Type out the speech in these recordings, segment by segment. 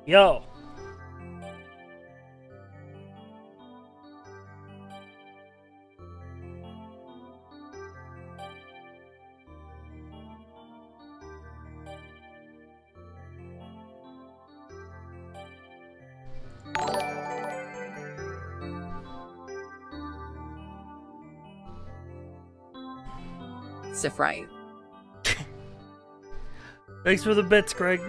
Yo. Sifrite. Thanks for the bits, Greg.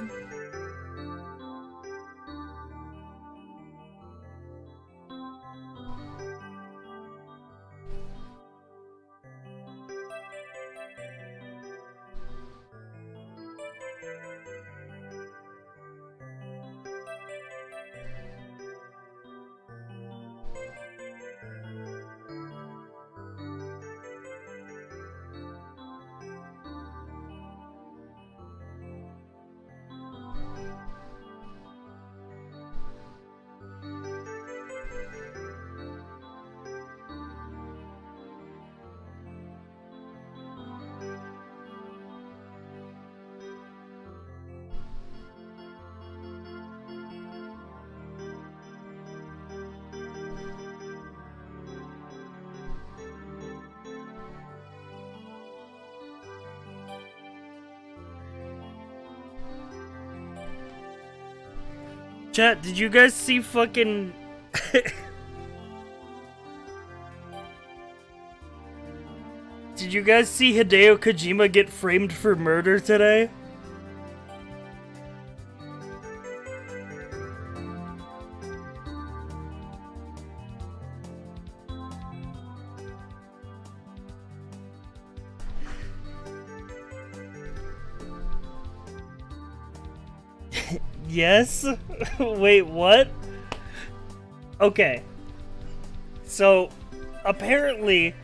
Chat, did you guys see fucking... Did you guys see Hideo Kojima get framed for murder today? Yes? Wait, what? Okay. So, apparently,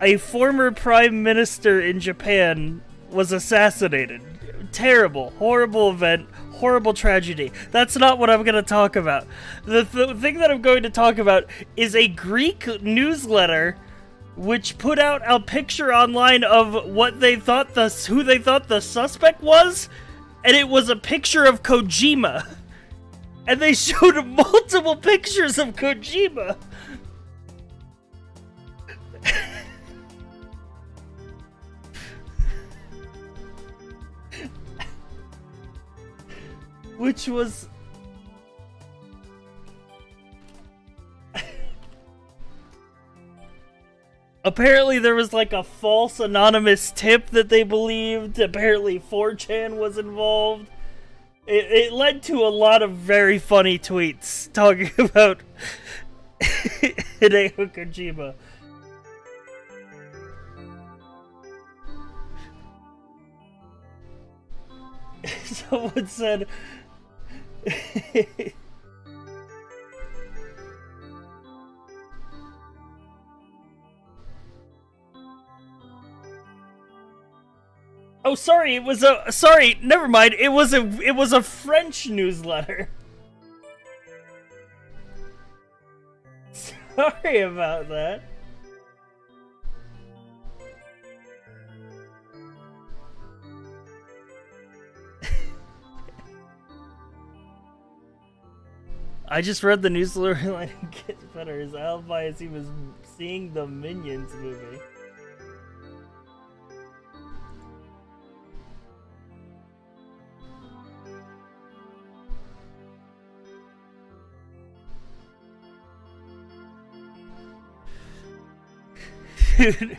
a former prime minister in Japan was assassinated. Terrible, horrible event, horrible tragedy. That's not what I'm going to talk about. The thing that I'm going to talk about is a Greek newsletter which put out a picture online of what they thought who they thought the suspect was, and it was a picture of Kojima. And they showed multiple pictures of Kojima. Which was... Apparently there was like a false anonymous tip that they believed. Apparently 4chan was involved. It led to a lot of very funny tweets talking about Hideo Kojima. Someone said... Oh, sorry, it was a... Sorry, never mind. It was a French newsletter. Sorry about that. I just read the newsletter line and gets better. His alibi is he was seeing the Minions movie. Dude.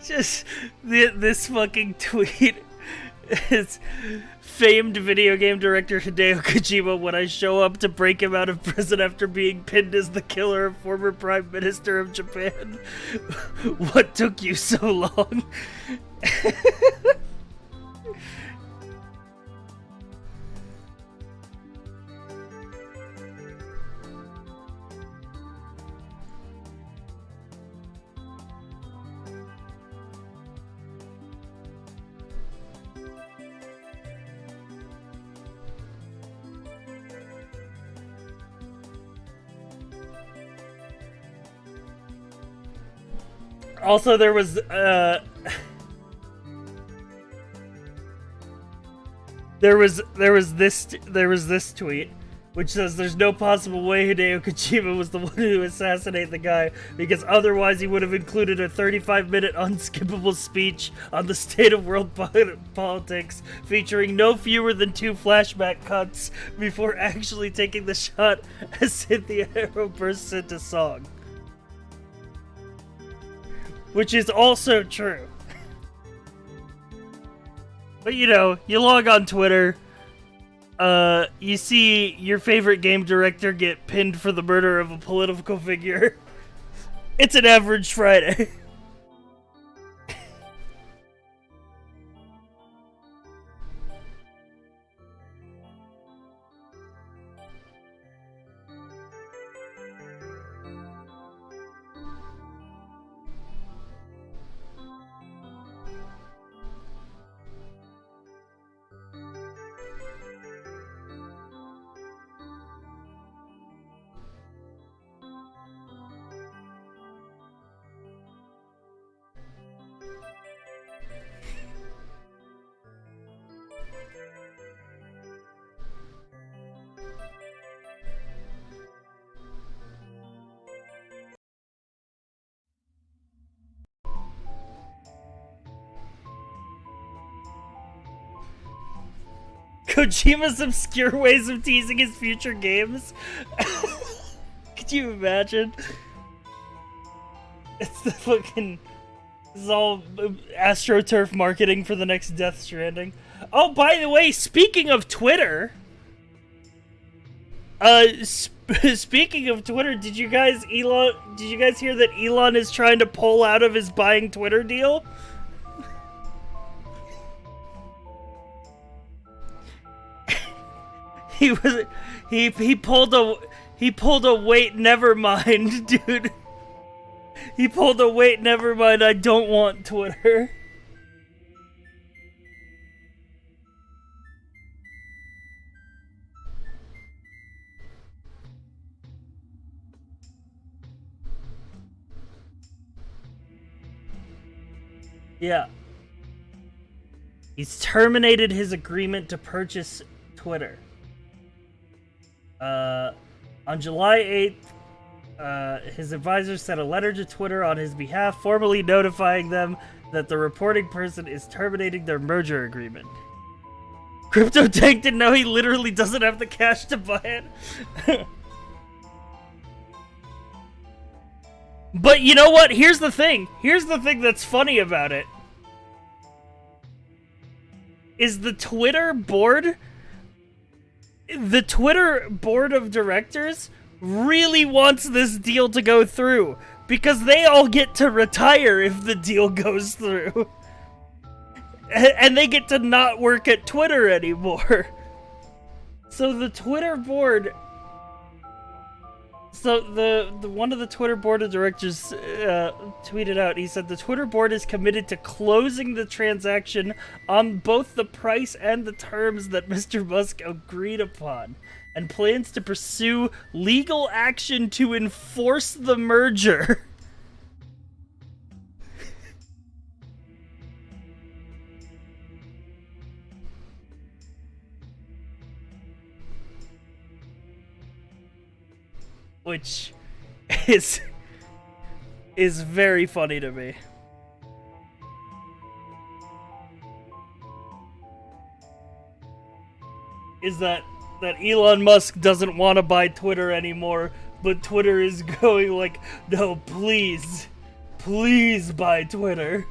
Just this fucking tweet is famed video game director Hideo Kojima when I show up to break him out of prison after being pinned as the killer of former Prime Minister of Japan. What took you so long? Also, there was this tweet, which says there's no possible way Hideo Kojima was the one who assassinated the guy, because otherwise he would have included a 35-minute unskippable speech on the state of world politics, featuring no fewer than 2 flashback cuts before actually taking the shot as Cynthia Arrow bursts into song. Which is also true. But you know, you log on Twitter, you see your favorite game director get pinned for the murder of a political figure. It's an average Friday. Kojima's obscure ways of teasing his future games. Could you imagine? It's the fucking... This is all AstroTurf marketing for the next Death Stranding. Oh, by the way, speaking of Twitter... speaking of Twitter, did you guys hear that Elon is trying to pull out of his buying Twitter deal? He pulled a wait, never mind, dude. He pulled a wait, never mind, I don't want Twitter. Yeah. He's terminated his agreement to purchase Twitter. On July 8th, his advisor sent a letter to Twitter on his behalf, formally notifying them that the reporting person is terminating their merger agreement. Crypto Tank didn't know he literally doesn't have the cash to buy it. But you know what? Here's the thing. Here's the thing that's funny about it. Is the Twitter board of directors really wants this deal to go through, because they all get to retire if the deal goes through. And they get to not work at Twitter anymore. So the Twitter board... So the one of the Twitter board of directors tweeted out, he said, the Twitter board is committed to closing the transaction on both the price and the terms that Mr. Musk agreed upon, and plans to pursue legal action to enforce the merger. Which is very funny to me. Is that Elon Musk doesn't want to buy Twitter anymore, but Twitter is going like, no, please buy Twitter.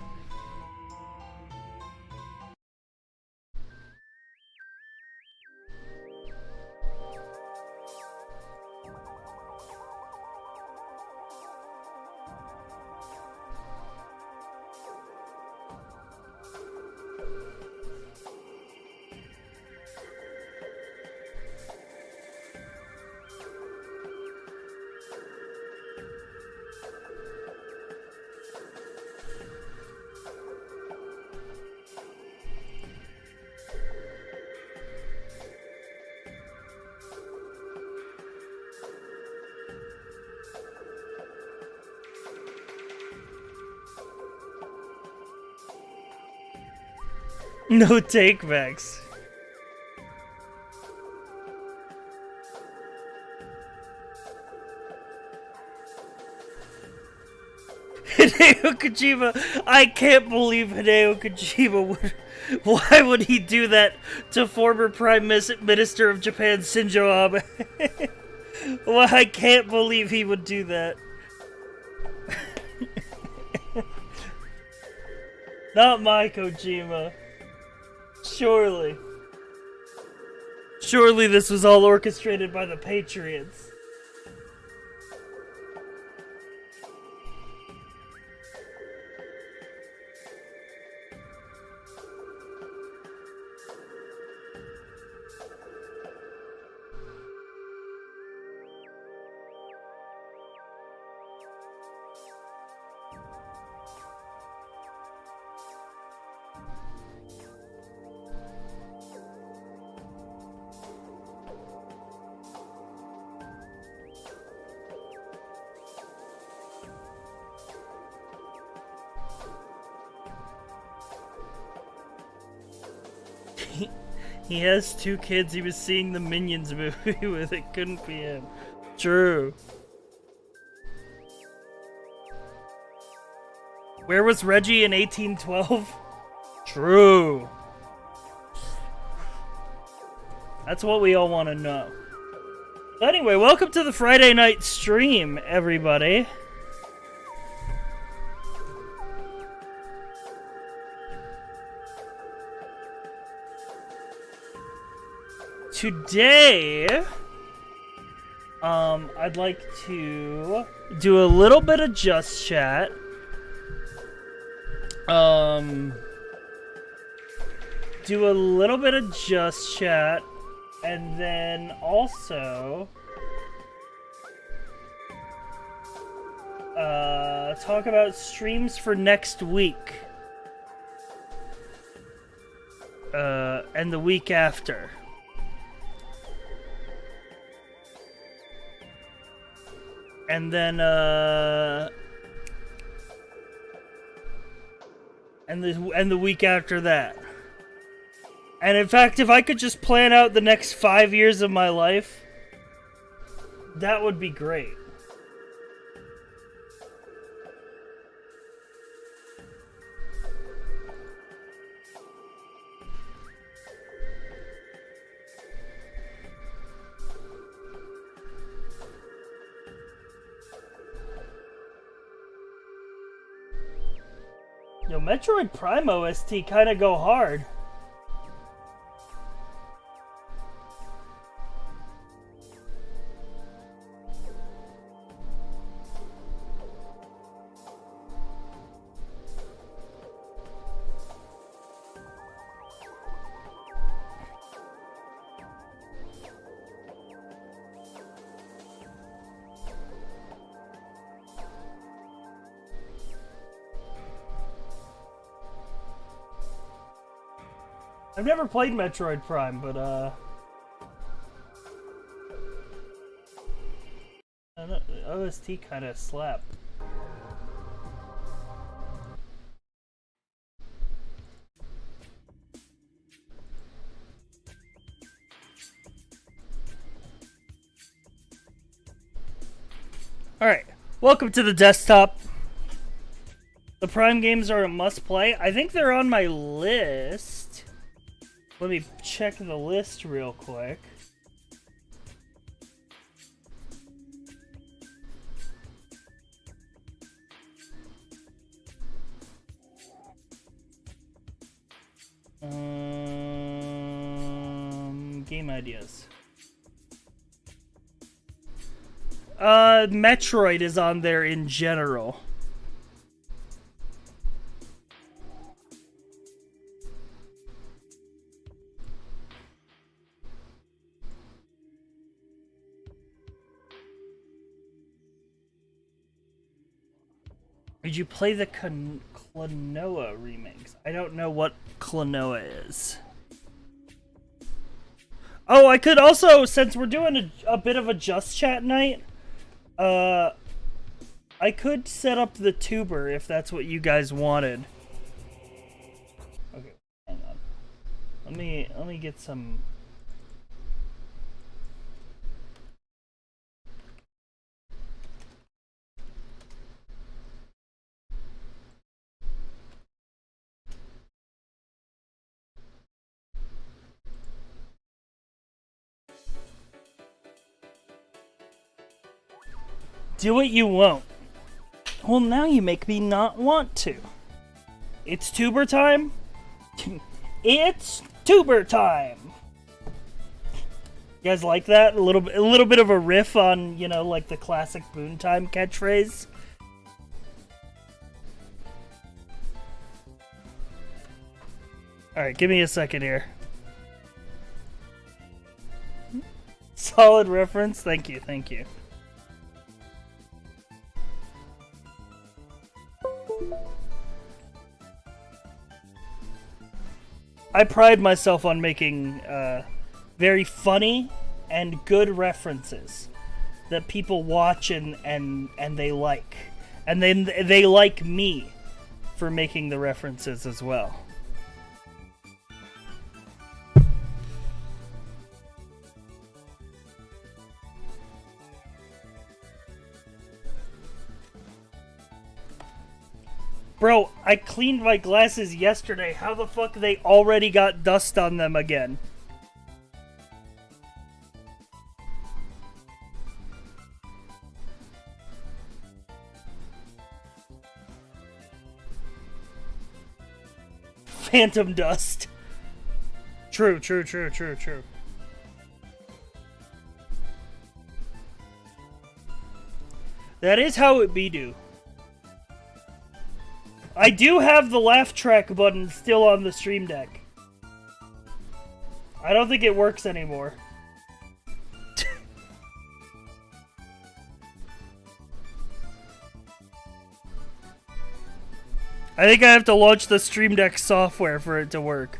No takebacks. Hideo Kojima, I can't believe Hideo Kojima would. Why would he do that to former Prime Minister of Japan Shinzo Abe? Well, I can't believe he would do that. Not my Kojima. Surely. Surely this was all orchestrated by the Patriots. He has 2 kids he was seeing the Minions movie with. It couldn't be him. True. Where was Reggie in 1812? True. That's what we all want to know. Anyway, welcome to the Friday night stream, everybody. Today, I'd like to do a little bit of Just Chat. Do a little bit of Just Chat, and then also talk about streams for next week. And the week after. And then, and the week after that. And in fact, if I could just plan out the next 5 years of my life, that would be great. Yo, Metroid Prime OST kinda go hard. I've never played Metroid Prime, but OST kind of slap. Alright, welcome to the desktop. The Prime games are a must-play. I think they're on my list. Let me check the list real quick. Game ideas. Metroid is on there in general. Did you play the Klonoa remakes? I don't know what Klonoa is. Oh, I could also, since we're doing a bit of a Just Chat night, I could set up the tuber if that's what you guys wanted. Okay, hang on. Let me get some. Do what you won't. Well, now you make me not want to. It's tuber time. It's tuber time. You guys like that? A little bit of a riff on, you know, like the classic Boon Time catchphrase. All right, give me a second here. Solid reference. Thank you. Thank you. I pride myself on making very funny and good references that people watch and they like. And then they like me for making the references as well. Bro, I cleaned my glasses yesterday. How the fuck they already got dust on them again? Phantom dust. True. That is how it be do. I do have the laugh track button still on the Stream Deck. I don't think it works anymore. I think I have to launch the Stream Deck software for it to work.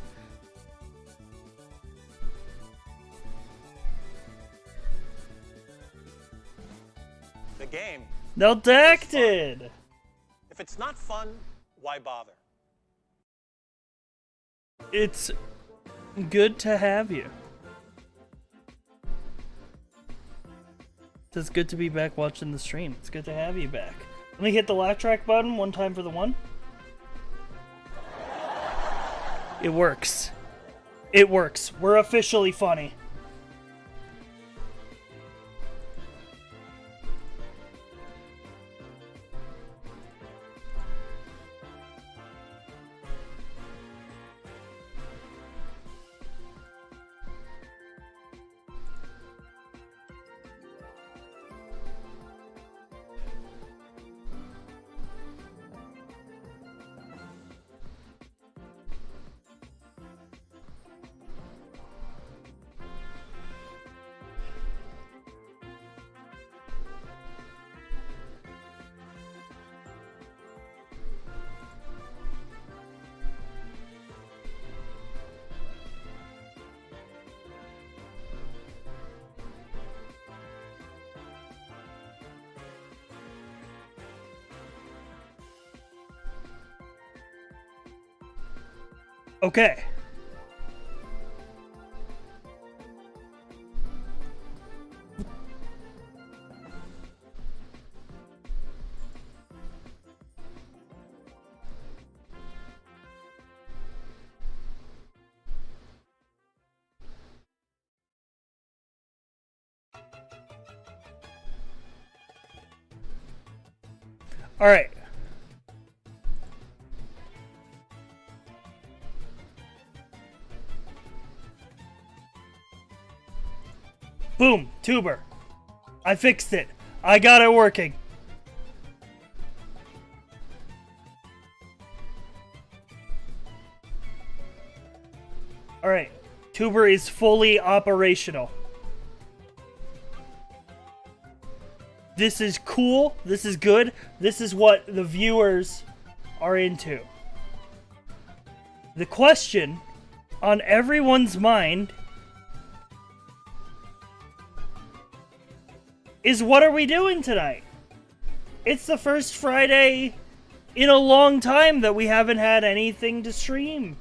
The game. No dacted. If it's not fun, why bother? It's good to have you. It's good to be back watching the stream. It's good to have you back. Let me hit the laugh track button one time for the one. It works. It works. We're officially funny. Okay. All right. Boom, tuber. I fixed it. I got it working. All right. Tuber is fully operational. This is cool. This is good. This is what the viewers are into. The question on everyone's mind is, what are we doing tonight? It's the first Friday in a long time that we haven't had anything to stream.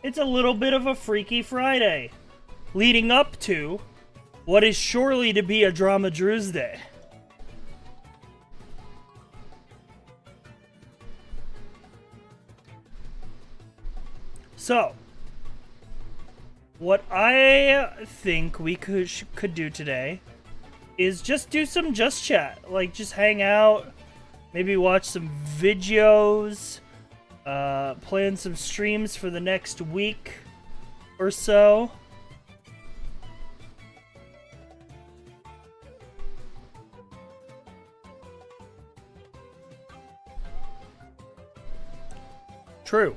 It's a little bit of a Freaky Friday, leading up to what is surely to be a Drama Drews Day. So, what I think we could do today is just do some Just Chat. Like, just hang out, maybe watch some videos, plan some streams for the next week or so. True.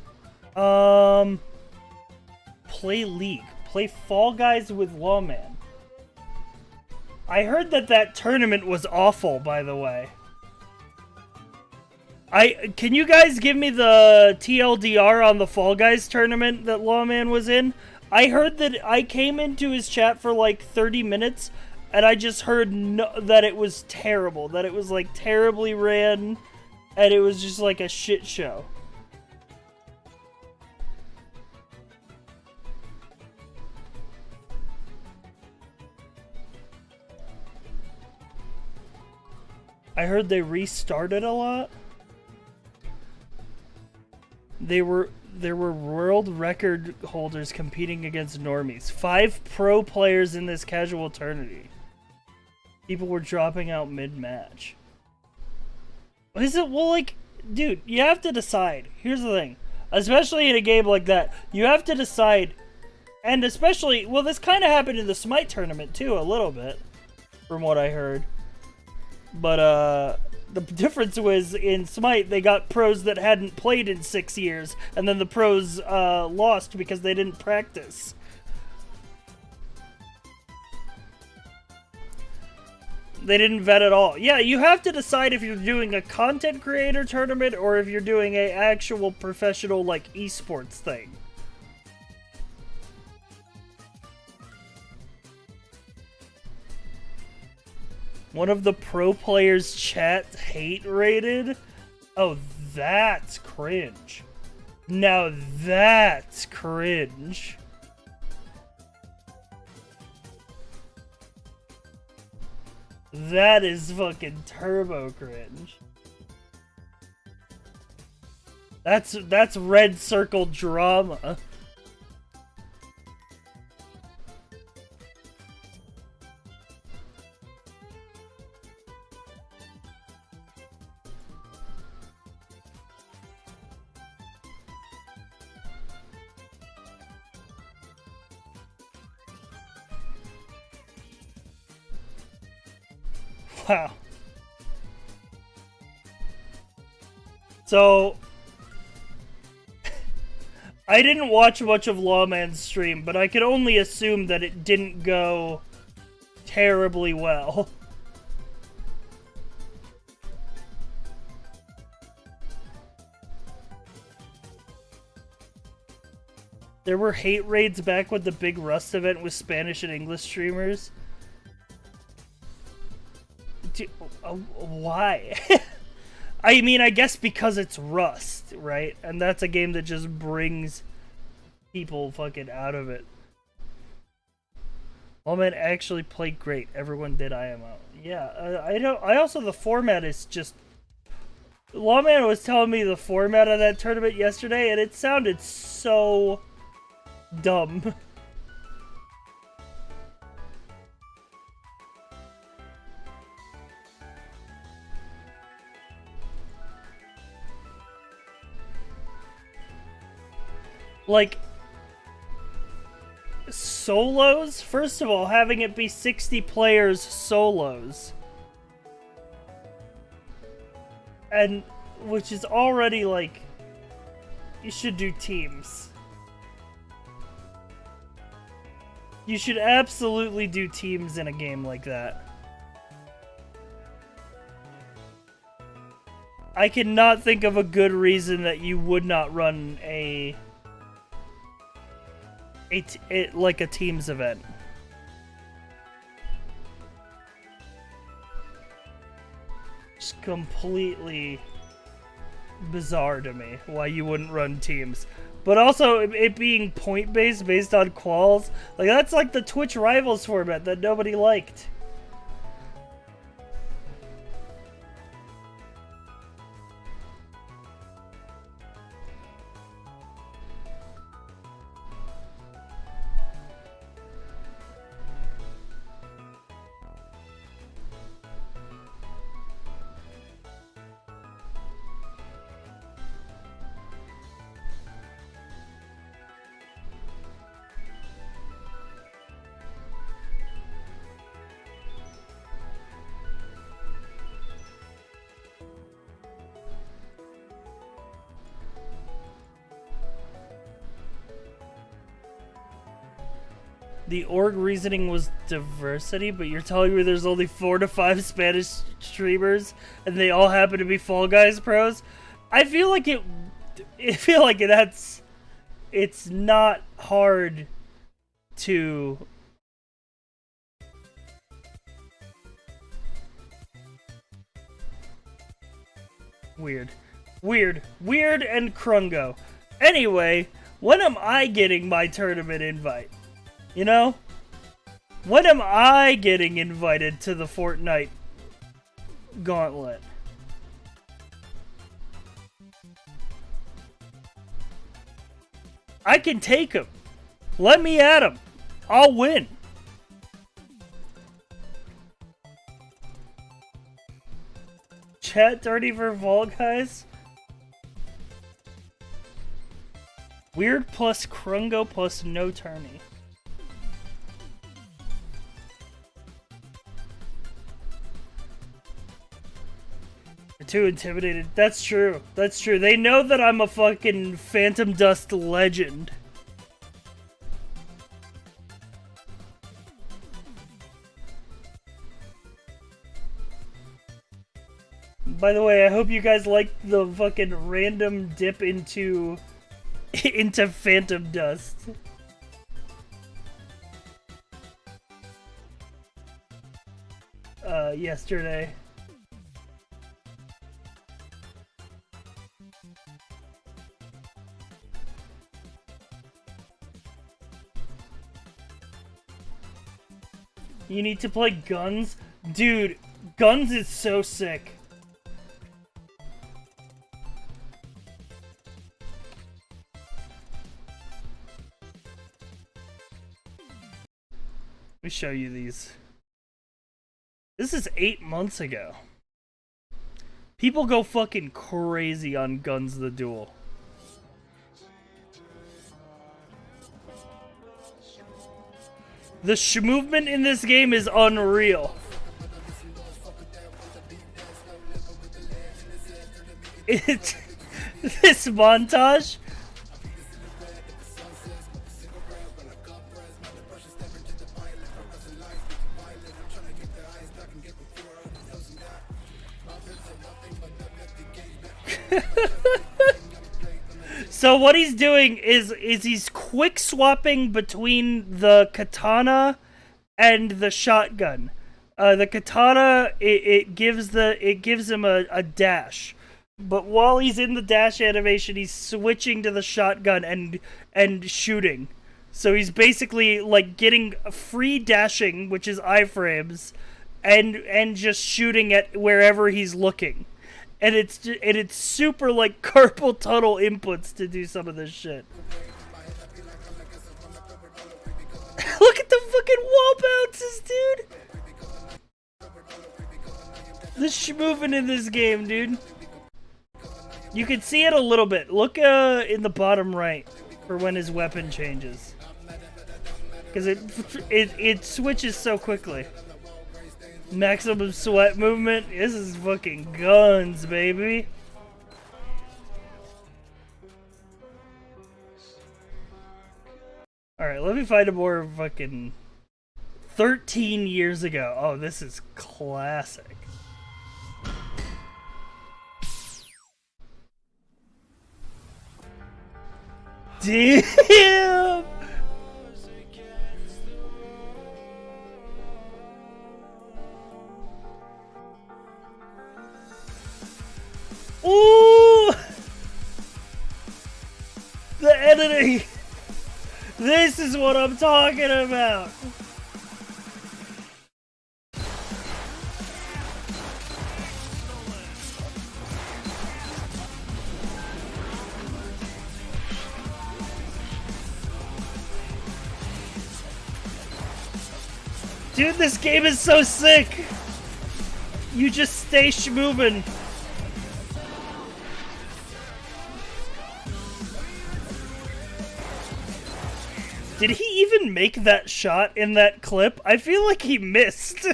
Play League. Play Fall Guys with Lawman. I heard that tournament was awful, by the way. Can you guys give me the TLDR on the Fall Guys tournament that Lawman was in? I heard that I came into his chat for like 30 minutes, and I just heard that it was terrible. That it was like terribly ran, and it was just like a shit show. I heard they restarted a lot. There were world record holders competing against normies. 5 pro players in this casual tournament. People were dropping out mid-match. Is it? Well, like, dude, you have to decide. Here's the thing. Especially in a game like that, you have to decide. And especially, well, this kind of happened in the Smite tournament, too, a little bit. From what I heard. But, the difference was in Smite, they got pros that hadn't played in 6 years, and then the pros lost because they didn't practice. They didn't vet at all. Yeah, you have to decide if you're doing a content creator tournament or if you're doing a actual professional, like, esports thing. One of the pro players' chat hate rated? Oh, that's cringe. Now that's cringe. That is fucking turbo cringe. That's red circle drama. Wow. So, I didn't watch much of Lawman's stream, but I could only assume that it didn't go terribly well. There were hate raids back with the big Rust event with Spanish and English streamers. Why? I mean, I guess because it's Rust, right? And that's a game that just brings people fucking out of it. Lawman actually played great. Everyone did IMO. Yeah, I also, the format is just... Lawman was telling me the format of that tournament yesterday, and it sounded so dumb. Like, solos? First of all, having it be 60 players solos. And, which is already, like, you should do teams. You should absolutely do teams in a game like that. I cannot think of a good reason that you would not run like a teams event. Just completely bizarre to me why you wouldn't run teams. But also, it being point-based, based on quals, like, that's like the Twitch Rivals format that nobody liked. The org reasoning was diversity, but you're telling me there's only 4 to 5 Spanish streamers and they all happen to be Fall Guys pros? I feel like it's not hard to weird and Krungo. Anyway, when am I getting my tournament invite? You know? When am I getting invited to the Fortnite gauntlet? I can take him. Let me at him. I'll win. Chat dirty for Fall Guys? Weird plus Krungo plus no tourney. Too intimidated. That's true. That's true. They know that I'm a fucking Phantom Dust legend. By the way, I hope you guys like the fucking random dip into Phantom Dust. Yesterday. You need to play Gunz? Dude, Gunz is so sick. Let me show you these. This is 8 months ago. People go fucking crazy on Gunz the Duel. The movement in this game is unreal. It's this montage. So what he's doing is he's quick swapping between the katana and the shotgun. The katana it gives him a dash, but while he's in the dash animation, he's switching to the shotgun and shooting. So he's basically like getting free dashing, which is iframes, and just shooting at wherever he's looking. And it's super like carpal tunnel inputs to do some of this shit. Look at the fucking wall bounces, dude. The moving in this game, dude. You can see it a little bit. Look in the bottom right for when his weapon changes, because it switches so quickly. Maximum sweat movement. This is fucking Gunz, baby. Alright, let me find a more fucking 13 years ago. Oh, this is classic. Damn! Ooh! editing! This is what I'm talking about! Dude, this game is so sick! You just stay schmoovin'. Did he even make that shot in that clip? I feel like he missed.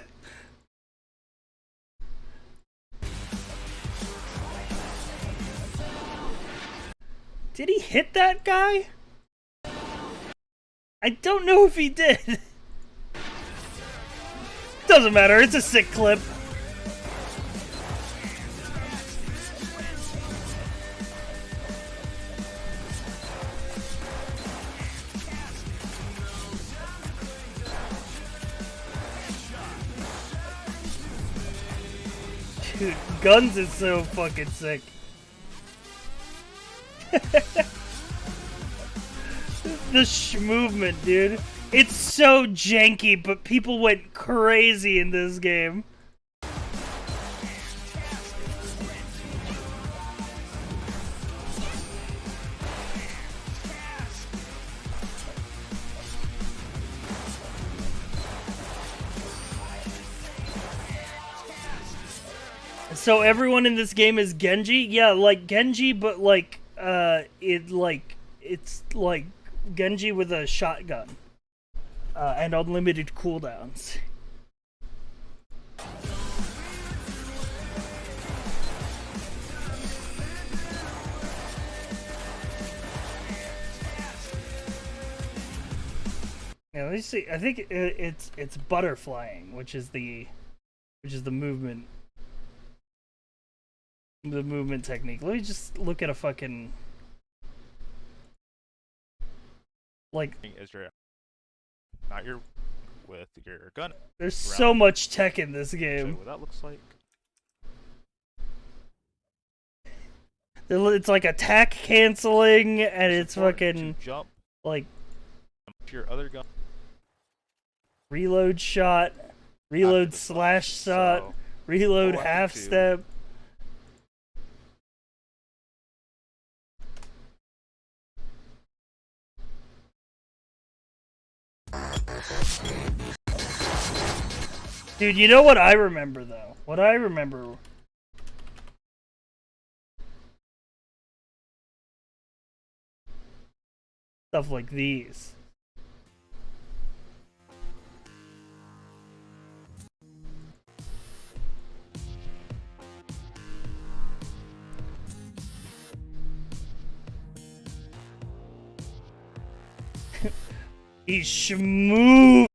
Did he hit that guy? I don't know if he did. Doesn't matter, it's a sick clip. Dude, Gunz is so fucking sick. The movement, dude. It's so janky, but people went crazy in this game. So everyone in this game is Genji? Yeah, like Genji, but like, it's like Genji with a shotgun. And unlimited cooldowns. Yeah, let me see. I think it's butterflying, which is the movement. The movement technique. Let me just look at a fucking like Israel. Not your with your gun. There's so much tech in this game. What that looks like. It's like attack canceling, and it's fucking jump like your other gun. Reload shot, reload slash shot, so, reload half step. Dude, you know what I remember though? What I remember. Stuff like these. He's schmoo.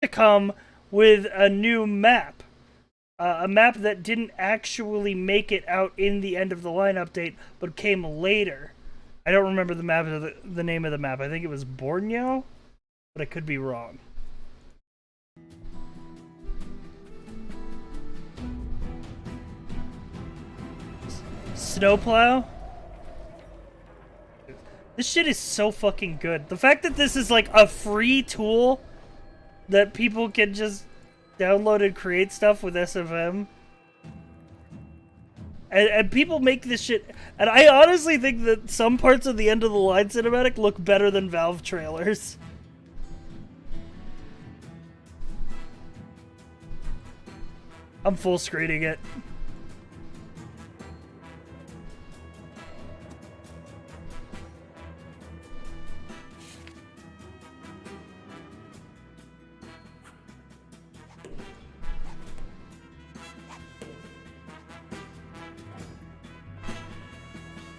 to come with a new map. A map that didn't actually make it out in the end of the line update, but came later. I don't remember the map, the name of the map. I think it was Borneo, but I could be wrong. Snowplow? This shit is so fucking good. The fact that this is like a free tool that people can just download and create stuff with SFM. And people make this shit. And I honestly think that some parts of the end of the line cinematic look better than Valve trailers. I'm full screening it.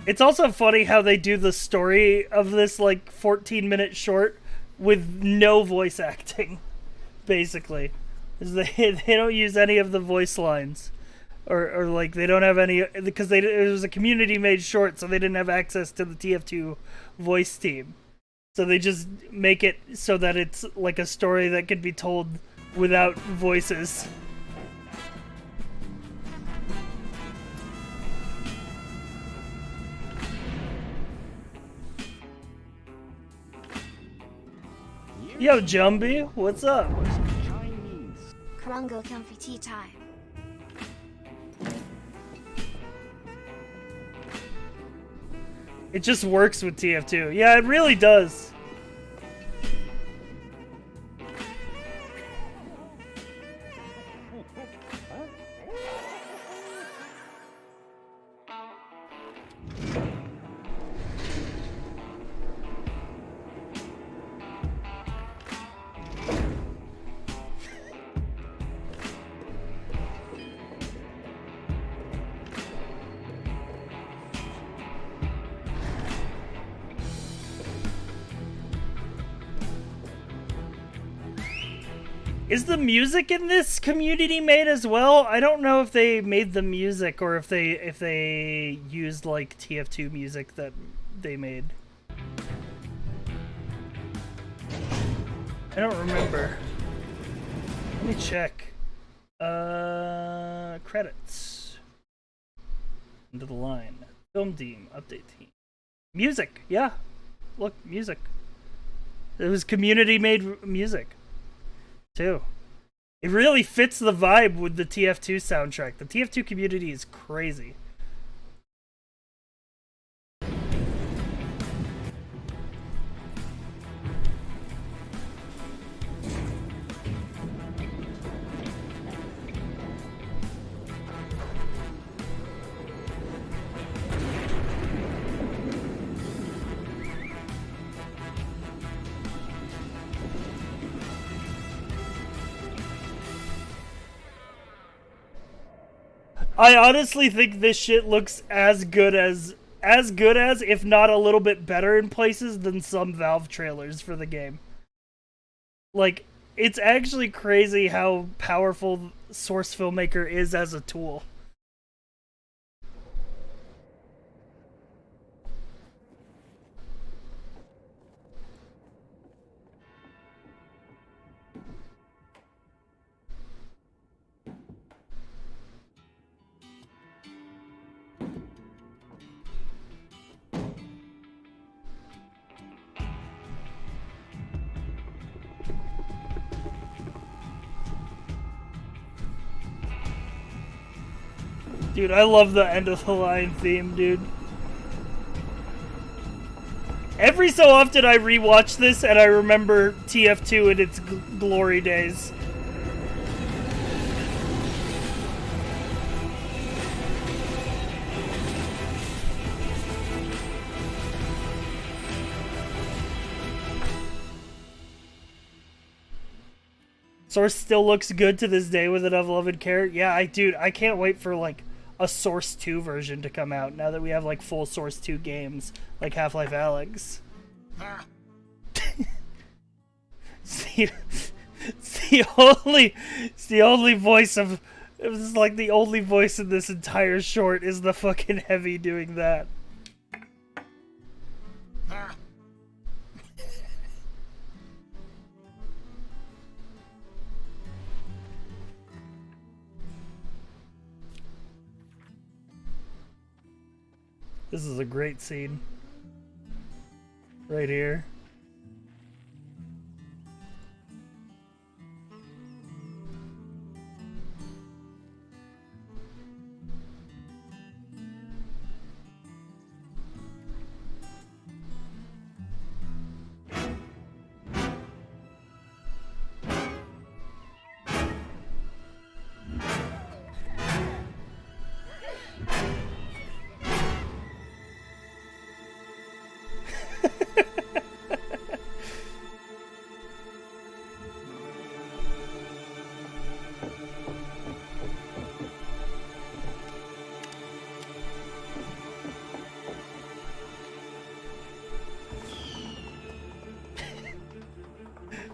It's also funny how they do the story of this, like, 14-minute short with no voice acting, basically. They don't use any of the voice lines. Or like, they don't have any... Because it was a community-made short, so they didn't have access to the TF2 voice team. So they just make it so that it's, like, a story that could be told without voices. Yo, Jumbie, what's up? Krongo comfy tea time. It just works with TF2. Yeah, it really does. Is the music in this community made as well? I don't know if they made the music or if they used like TF2 music that they made. I don't remember. Let me check. Credits. Into the line. Film team, update team. Music, yeah. Look, music. It was community made music. Too. It really fits the vibe with the TF2 soundtrack. The TF2 community is crazy. I honestly think this shit looks as good as, if not a little bit better in places than some Valve trailers for the game. Like, it's actually crazy how powerful Source Filmmaker is as a tool. Dude, I love the end of the line theme, dude. Every so often I rewatch this and I remember TF2 in its glory days. Source still looks good to this day with an unloved carrot. Yeah, I can't wait for like a Source 2 version to come out now that we have like full Source 2 games like Half-Life Alyx. It's the only voice of. It was like the only voice in this entire short is the fucking Heavy doing that. This is a great scene. Right here.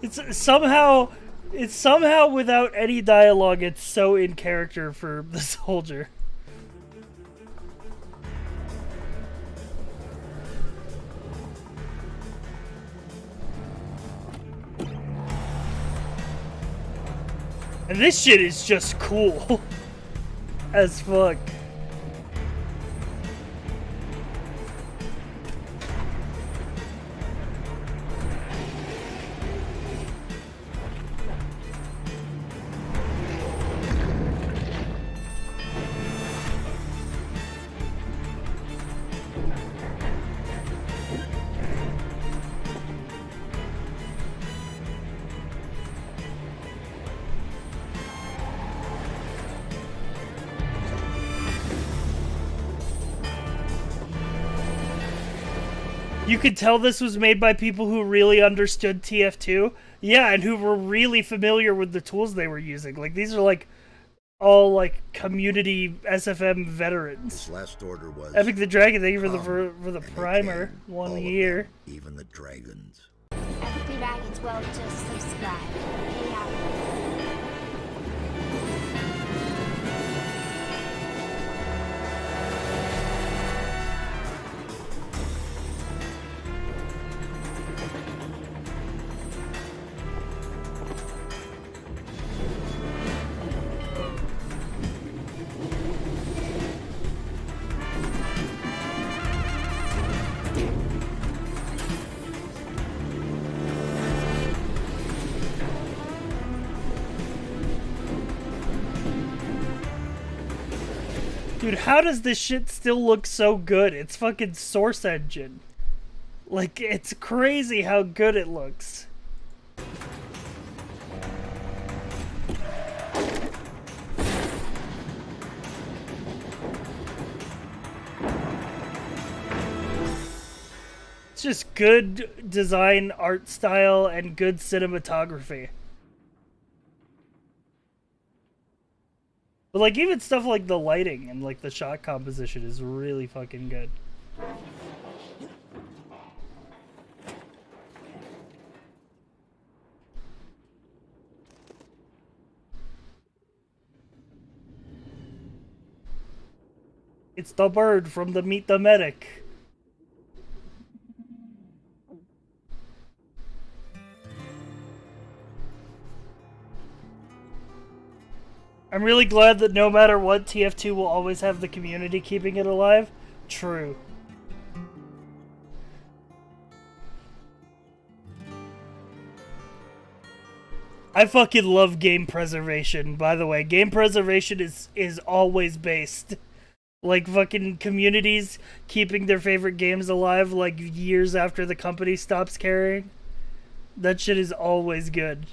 It's somehow without any dialogue, it's so in character for the soldier. And this shit is just cool as fuck. You could tell this was made by people who really understood TF2. Yeah, and who were really familiar with the tools they were using. Like, these are, like, all, like, community SFM veterans. This last order was... Epic the Dragon, thank you for the primer. 1 year. Them, even the dragons. Epic the Dragons will just subscribe. Hey, Dude, how does this shit still look so good? It's fucking Source Engine. Like, it's crazy how good it looks. It's just good design, art style, and good cinematography. But, like, even stuff like the lighting and, like, the shot composition is really fucking good. It's the bird from the Meet the Medic. I'm really glad that no matter what, TF2 will always have the community keeping it alive. True. I fucking love game preservation, by the way. Game preservation is always based. Like, fucking communities keeping their favorite games alive, like, years after the company stops caring. That shit is always good.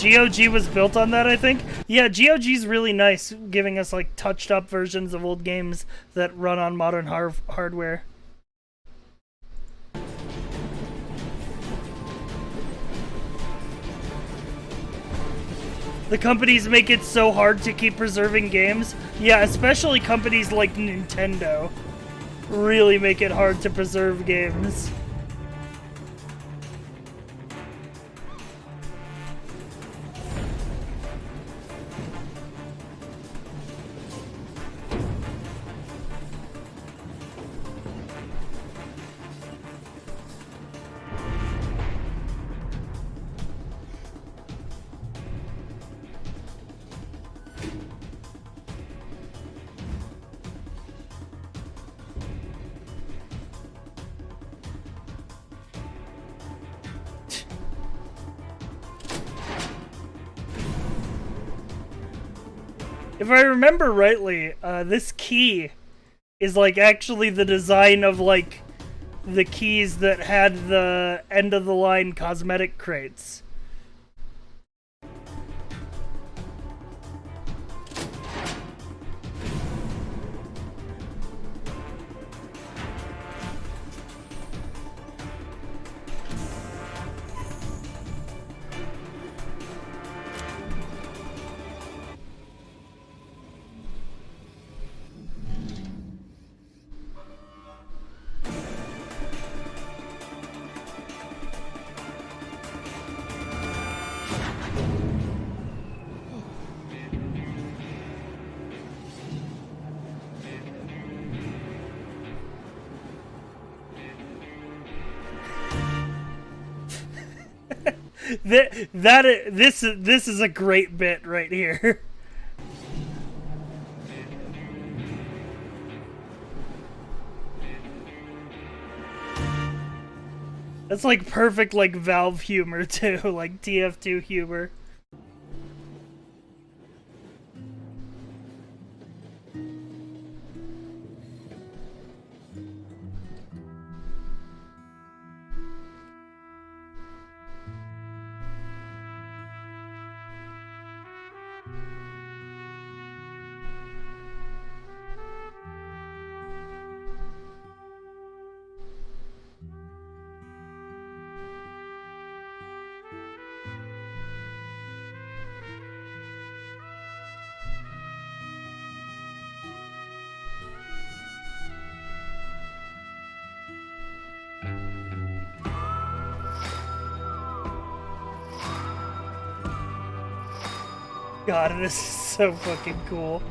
GOG was built on that, I think. Yeah, GOG's really nice, giving us, like, touched-up versions of old games that run on modern hardware. The companies make it so hard to keep preserving games. Yeah, especially companies like Nintendo really make it hard to preserve games. If I remember rightly, this key is like actually the design of like the keys that had the end of the line cosmetic crates. This is a great bit right here. That's like perfect like Valve humor too, like TF2 humor. God, this is so fucking cool.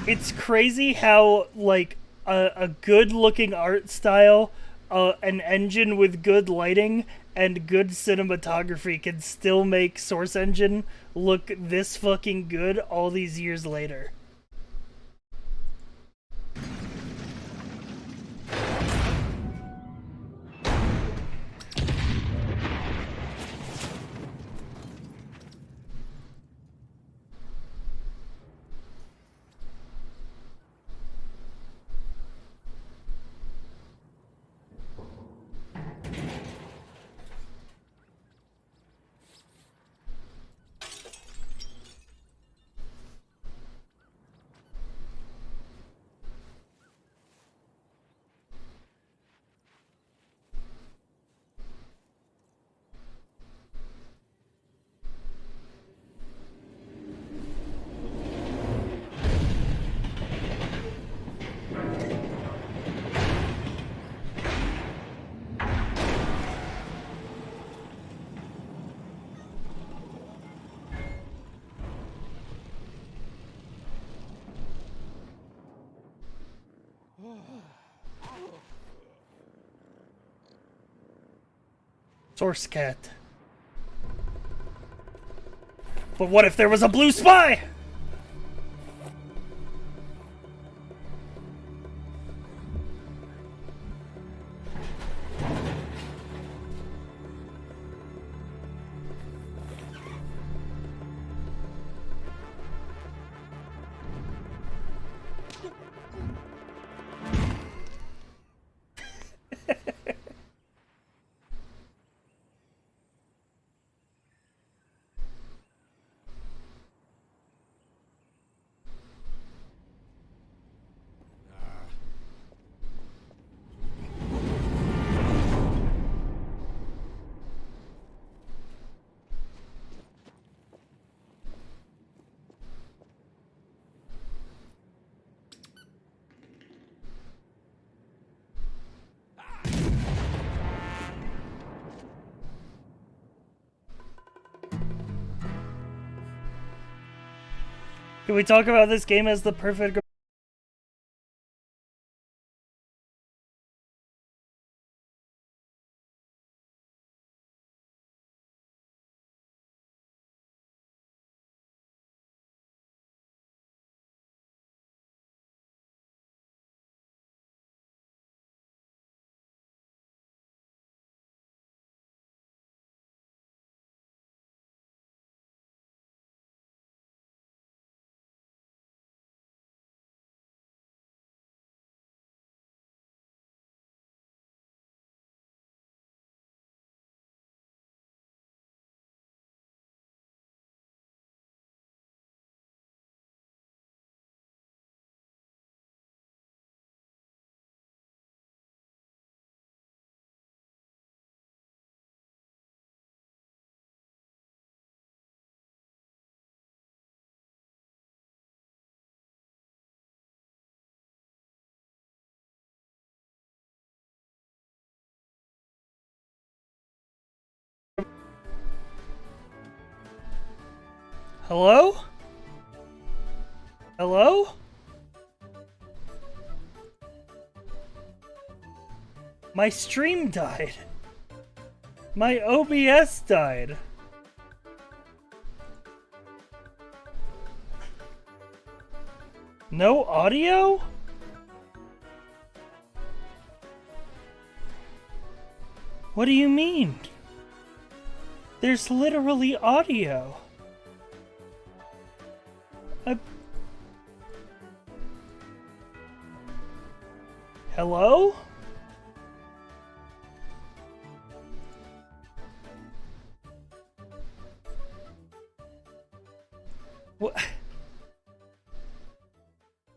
It's crazy how, like, a good-looking art style, an engine with good lighting, and good cinematography can still make Source Engine look this fucking good all these years later. Source Cat. But what if there was a blue spy? Can we talk about this game as the perfect... Hello? Hello? My stream died. My OBS died. No audio? What do you mean? There's literally audio. Hello? What?